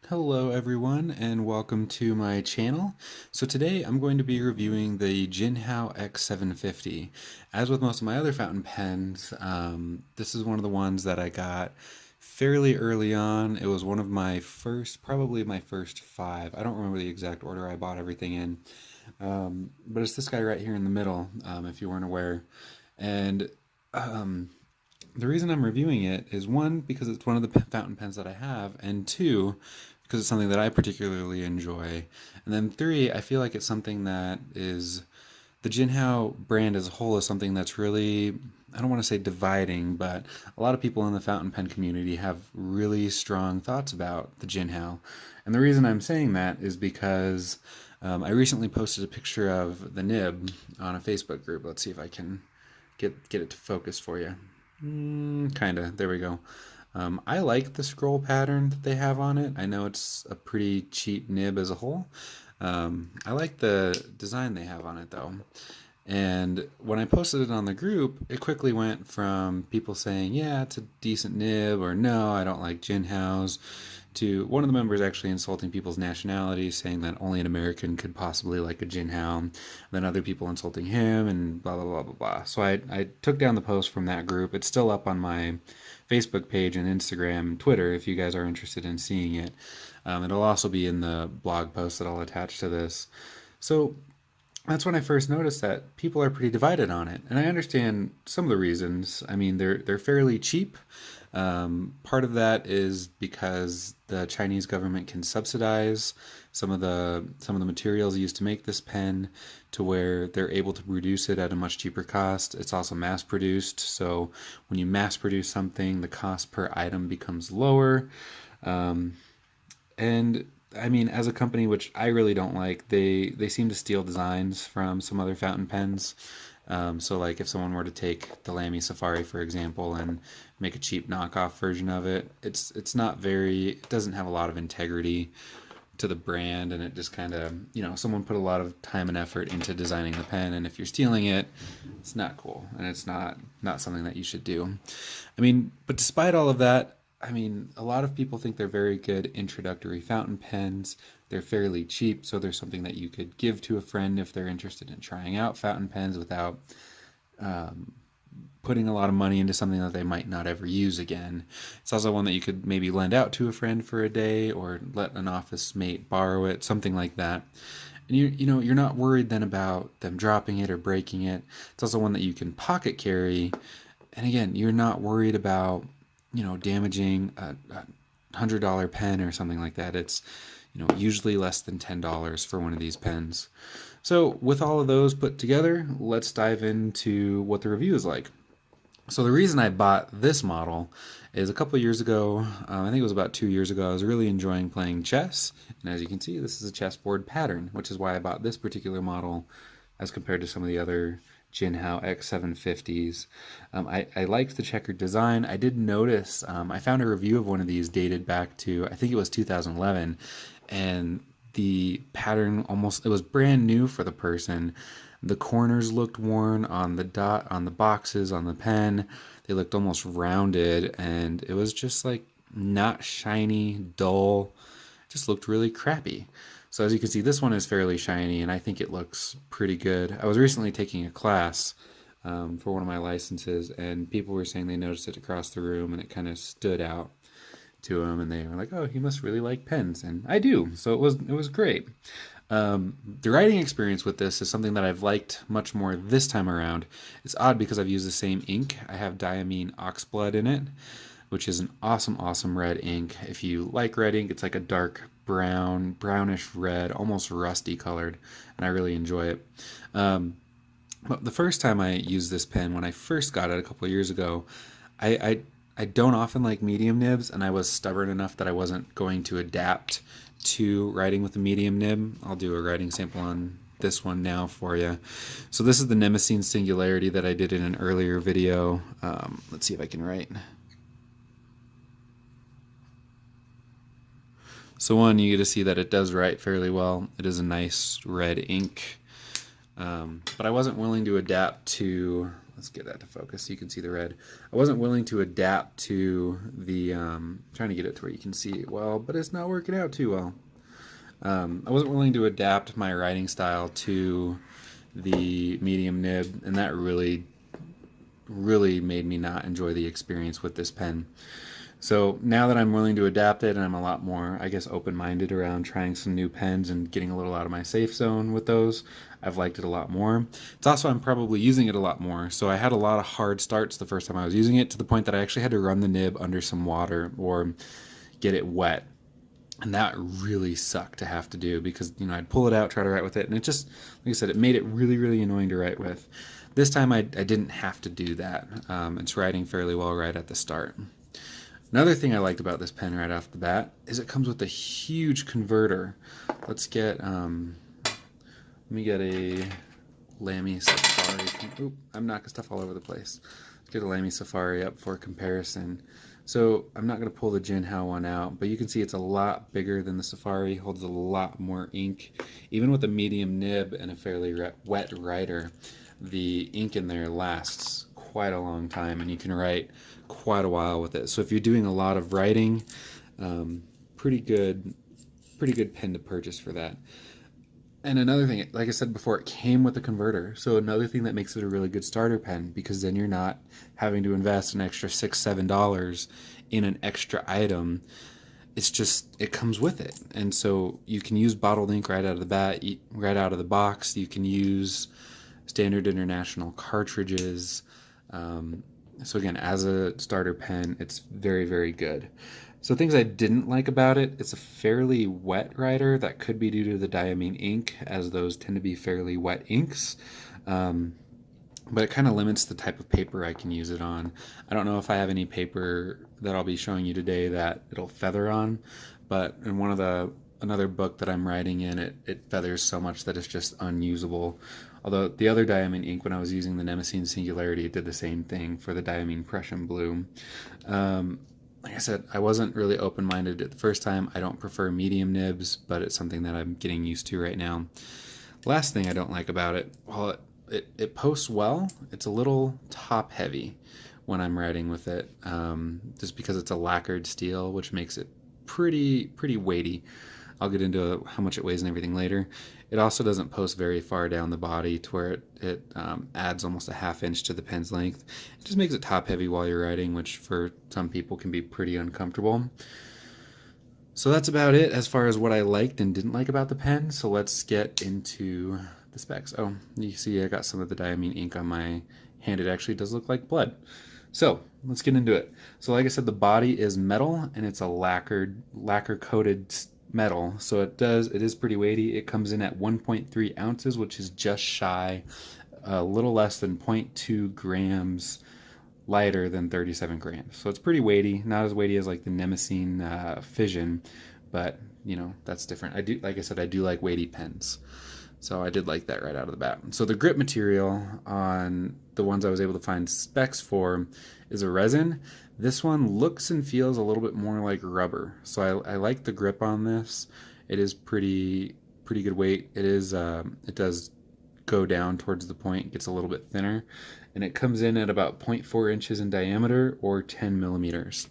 Hello everyone and welcome to my channel. So today I'm going to be reviewing the Jinhao X750. As with most of my other fountain pens, this is one of the ones that I got fairly early on. It was one of my first, probably my first five. I don't remember the exact order I bought everything in. But it's this guy right here in the middle, if you weren't aware. And the reason I'm reviewing it is one, because it's one of the fountain pens that I have, and two, because it's something that I particularly enjoy. And then three, I feel like it's something that is the Jinhao brand as a whole is something that's really, I don't want to say dividing, but a lot of people in the fountain pen community have really strong thoughts about the Jinhao. And the reason I'm saying that is because I recently posted a picture of the nib on a Facebook group. Let's see if I can get it to focus for you. Kinda. There we go. I like the scroll pattern that they have on it. I know it's a pretty cheap nib as a whole. I like the design they have on it though. And when I posted it on the group, it quickly went from people saying, yeah, it's a decent nib, or no, I don't like Jinhaos, to one of the members actually insulting people's nationalities, saying that only an American could possibly like a Jinhao, and then other people insulting him, and blah, blah, blah, blah, blah. So I took down the post from that group. It's still up on my Facebook page and Instagram and Twitter if you guys are interested in seeing it. It'll also be in the blog post that I'll attach to this. So that's when I first noticed that people are pretty divided on it, and I understand some of the reasons. I mean, they're fairly cheap. Part of that is because the Chinese government can subsidize some of the materials used to make this pen, to where they're able to produce it at a much cheaper cost. It's also mass produced, so when you mass produce something, the cost per item becomes lower. And I mean, as a company, which I really don't like, they seem to steal designs from some other fountain pens. So like if someone were to take the Lamy Safari, for example, and make a cheap knockoff version of it, it's not very, it doesn't have a lot of integrity to the brand, and it just kind of, someone put a lot of time and effort into designing the pen, and if you're stealing it, it's not cool, and it's not something that you should do. I mean, but despite all of that, I mean, a lot of people think they're very good introductory fountain pens. They're fairly cheap, so there's something that you could give to a friend if they're interested in trying out fountain pens without putting a lot of money into something that they might not ever use again. It's also one that you could maybe lend out to a friend for a day, or let an office mate borrow it, something like that. And you're not worried then about them dropping it or breaking it. It's also one that you can pocket carry, and again, you're not worried about damaging a $100 pen or something like that. It's usually less than $10 for one of these pens. So with all of those put together, let's dive into what the review is like. So the reason I bought this model is a couple of years ago, I think it was about 2 years ago, I was really enjoying playing chess. And as you can see, this is a chessboard pattern, which is why I bought this particular model as compared to some of the other Jinhao X750s. I liked the checkered design. I did notice, I found a review of one of these dated back to, I think it was 2011, and the pattern it was brand new for the person. The corners looked worn on the boxes, on the pen. They looked almost rounded, and it was just like not shiny, dull, just looked really crappy. So as you can see, this one is fairly shiny, and I think it looks pretty good. I was recently taking a class for one of my licenses, and people were saying they noticed it across the room, and it kind of stood out to them, and they were like, "Oh, you must really like pens," and I do. So it was great. The writing experience with this is something that I've liked much more this time around. It's odd because I've used the same ink. I have diamine oxblood in it, which is an awesome red ink. If you like red ink, it's like a dark brown, brownish red, almost rusty colored, and I really enjoy it. But the first time I used this pen, when I first got it a couple of years ago, I don't often like medium nibs, and I was stubborn enough that I wasn't going to adapt to writing with a medium nib. I'll do a writing sample on this one now for you. So this is the Nemesine Singularity that I did in an earlier video. Let's see if I can write. So one, you get to see that it does write fairly well. It is a nice red ink. But I wasn't willing to adapt to let's get that to focus so you can see the red. I wasn't willing to adapt to the, trying to get it to where you can see it well, but it's not working out too well. I wasn't willing to adapt my writing style to the medium nib, and that really made me not enjoy the experience with this pen. So now that I'm willing to adapt it, and I'm a lot more, I guess, open-minded around trying some new pens and getting a little out of my safe zone with those, I've liked it a lot more. It's also, I'm probably using it a lot more. So I had a lot of hard starts the first time I was using it, to the point that I actually had to run the nib under some water or get it wet. And that really sucked to have to do, because, you know, I'd pull it out, try to write with it, and it just, like I said, it made it really annoying to write with. This time I didn't have to do that. It's writing fairly well right at the start. Another thing I liked about this pen right off the bat is it comes with a huge converter. Let's get, let me get a Lamy Safari. Oop, I'm knocking stuff all over the place. Let's get a Lamy Safari up for comparison. So I'm not going to pull the Jinhao one out, but you can see it's a lot bigger than the Safari, holds a lot more ink. Even with a medium nib and a fairly wet writer, the ink in there lasts quite a long time, and you can write quite a while with it. So if you're doing a lot of writing, pretty good pen to purchase for that. And another thing, like I said before, it came with a converter. So another thing that makes it a really good starter pen, because then you're not having to invest an extra $6-7 in an extra item. It's just, it comes with it. And so you can use bottled ink right out of the bat, right out of the box. You can use standard international cartridges. So again, as a starter pen, it's very good. So things I didn't like about it, it's a fairly wet writer. That could be due to the diamine ink, as those tend to be fairly wet inks. But it kind of limits the type of paper I can use it on. I don't know if I have any paper that I'll be showing you today that it'll feather on, but in another book that I'm writing in, it feathers so much that it's just unusable. Although the other diamine ink, when I was using the Nemesine Singularity, it did the same thing for the diamine Prussian Blue. Like I said, I wasn't really open-minded at the first time. I don't prefer medium nibs, but it's something that I'm getting used to right now. Last thing I don't like about it, while it posts well, it's a little top-heavy when I'm writing with it, just because it's a lacquered steel, which makes it pretty weighty. I'll get into how much it weighs and everything later. It also doesn't post very far down the body to where it adds almost a ½ inch to the pen's length. It just makes it top heavy while you're writing, which for some people can be pretty uncomfortable. So that's about it as far as what I liked and didn't like about the pen. So let's get into the specs. Oh, you see I got some of the diamine ink on my hand. It actually does look like blood. So let's get into it. So like I said, the body is metal, and it's a lacquer coated metal, so it is pretty weighty. It comes in at 1.3 ounces, which is just shy, a little less than 0.2 grams lighter than 37 grams. So it's pretty weighty, not as weighty as like the Nemesine Fission, but you know, that's different. Like I said, I do like weighty pens. So I did like that right out of the bat. So the grip material on the ones I was able to find specs for is a resin. This one looks and feels a little bit more like rubber. So I like the grip on this. It is pretty good weight. It does go down towards the point, gets a little bit thinner, and it comes in at about 0.4 inches in diameter or 10 millimeters.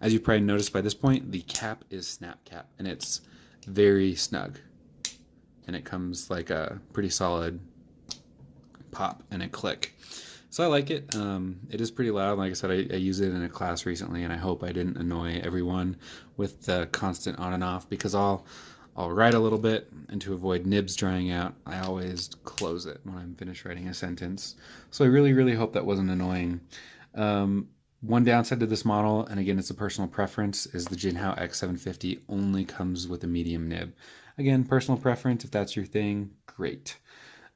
As you probably noticed by this point, the cap is snap cap, and it's very snug. And it comes like a pretty solid pop and a click. So I like it. It is pretty loud. Like I said, I used it in a class recently, and I hope I didn't annoy everyone with the constant on and off, because I'll write a little bit, and to avoid nibs drying out, I always close it when I'm finished writing a sentence. So I really hope that wasn't annoying. One downside to this model, and again, it's a personal preference, is the Jinhao X750 only comes with a medium nib. Again, personal preference. If that's your thing, great.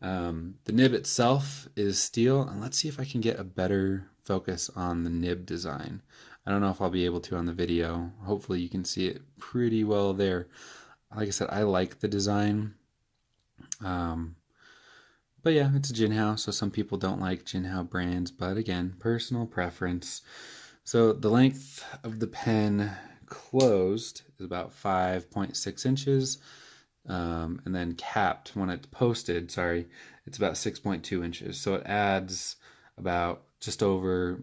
The nib itself is steel, and let's see if I can get a better focus on the nib design. I don't know if I'll be able to on the video. Hopefully you can see it pretty well there. Like I said, I like the design. But yeah, it's a Jinhao, so some people don't like Jinhao brands, but again, personal preference. So the length of the pen closed is about 5.6 inches. And then capped when it's posted, it's about 6.2 inches. So it adds about just over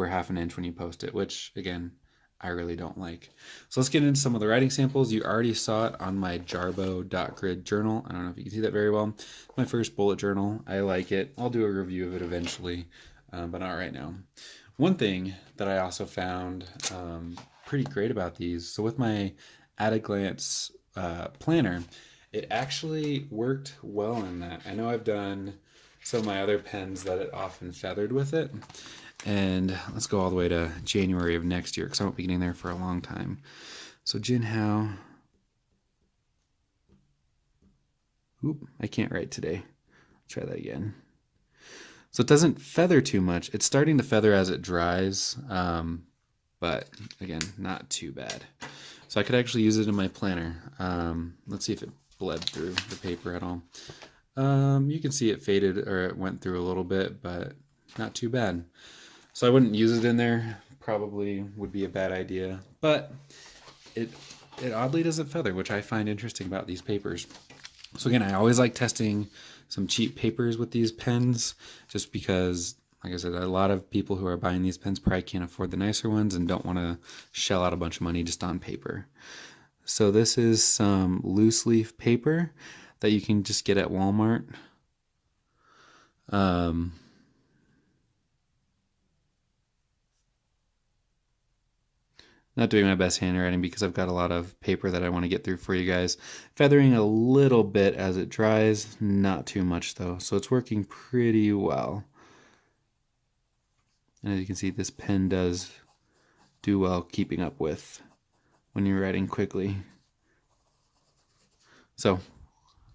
half an inch when you post it, which again, I really don't like. So let's get into some of the writing samples. You already saw it on my Jarbo.grid journal. I don't know if you can see that very well. My first bullet journal. I like it. I'll do a review of it eventually, but not right now. One thing that I also found pretty great about these, so with my at a glance planner, it actually worked well in that. I know I've done some of my other pens that it often feathered with it. And let's go all the way to January of next year because I won't be getting there for a long time. So Jinhao. Oop, I can't write today. Try that again. So it doesn't feather too much. It's starting to feather as it dries, but again, not too bad. So I could actually use it in my planner. Let's see if it bled through the paper at all. You can see it faded or it went through a little bit, but not too bad. So I wouldn't use it in there. Probably would be a bad idea, but it oddly doesn't feather, which I find interesting about these papers. So again, I always like testing some cheap papers with these pens, just because, like I said, a lot of people who are buying these pens probably can't afford the nicer ones and don't want to shell out a bunch of money just on paper. So this is some loose leaf paper that you can just get at Walmart. Not doing my best handwriting because I've got a lot of paper that I want to get through for you guys. Feathering a little bit as it dries, not too much though. So it's working pretty well. And as you can see, this pen does do well keeping up with when you're writing quickly. So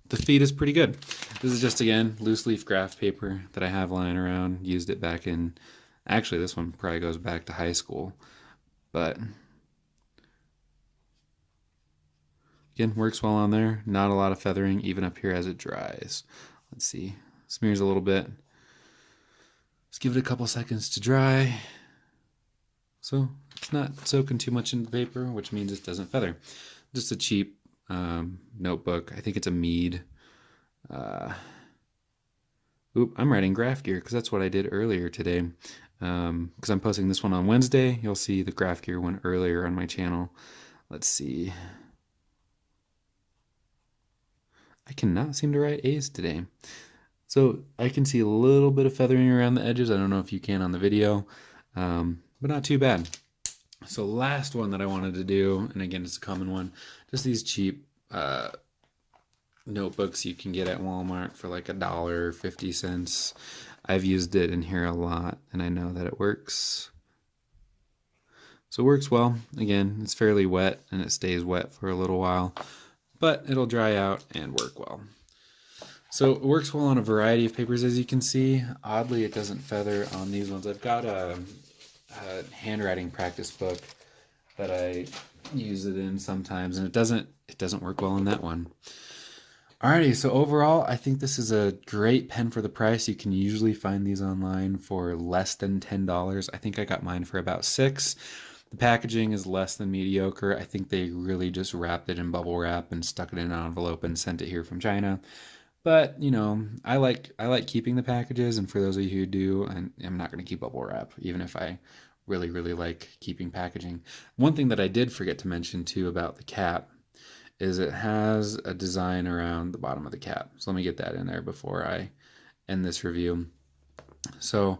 the feed is pretty good. This is just, again, loose leaf graph paper that I have lying around. Used it back in, actually this one probably goes back to high school, but again, works well on there. Not a lot of feathering, even up here as it dries. Let's see, smears a little bit. Let's give it a couple seconds to dry. So it's not soaking too much into the paper, which means it doesn't feather. Just a cheap notebook. I think it's a Mead. Oop, I'm writing graph gear because that's what I did earlier today. Because I'm posting this one on Wednesday. You'll see the graph gear one earlier on my channel. Let's see. I cannot seem to write A's today. So I can see a little bit of feathering around the edges. I don't know if you can on the video, but not too bad. So last one that I wanted to do, and again, it's a common one, just these cheap notebooks you can get at Walmart for like $1.50. I've used it in here a lot, and I know that it works. So it works well. Again, it's fairly wet, and it stays wet for a little while, but it'll dry out and work well. So it works well on a variety of papers, as you can see. Oddly, it doesn't feather on these ones. I've got a handwriting practice book that I use it in sometimes, and it doesn't work well in that one. Alrighty, so overall, I think this is a great pen for the price. You can usually find these online for less than $10. I think I got mine for about $6. The packaging is less than mediocre. I think they really just wrapped it in bubble wrap and stuck it in an envelope and sent it here from China. But, you know, I like keeping the packages, and for those of you who do, I'm not going to keep bubble wrap, even if I really, really like keeping packaging. One thing that I did forget to mention, too, about the cap is it has a design around the bottom of the cap. So let me get that in there before I end this review. So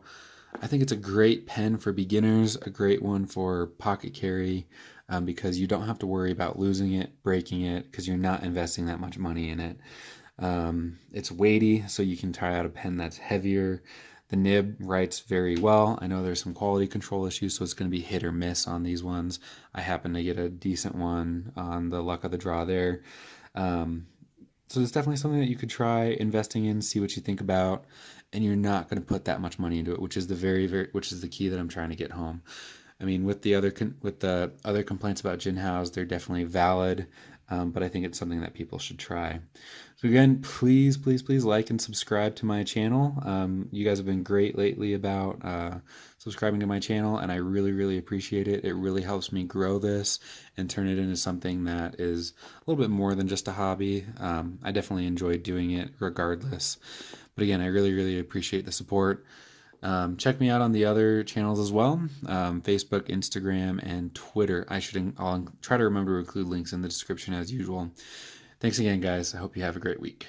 I think it's a great pen for beginners, a great one for pocket carry, because you don't have to worry about losing it, breaking it, because you're not investing that much money in it. It's weighty, so you can try out a pen that's heavier. The nib writes very well. I know there's some quality control issues, so it's going to be hit or miss on these ones. I happen to get a decent one on the luck of the draw there. So it's definitely something that you could try investing in, see what you think about, and you're not going to put that much money into it, which is the key that I'm trying to get home. I mean, with the other complaints about Jinhao's, they're definitely valid, but I think it's something that people should try. So again, please, please, please like and subscribe to my channel. You guys have been great lately about subscribing to my channel, and I really, really appreciate it. It really helps me grow this and turn it into something that is a little bit more than just a hobby. I definitely enjoy doing it regardless. But again, I really, really appreciate the support. Check me out on the other channels as well, Facebook, Instagram, and Twitter. I'll try to remember to include links in the description as usual. Thanks again, guys. I hope you have a great week.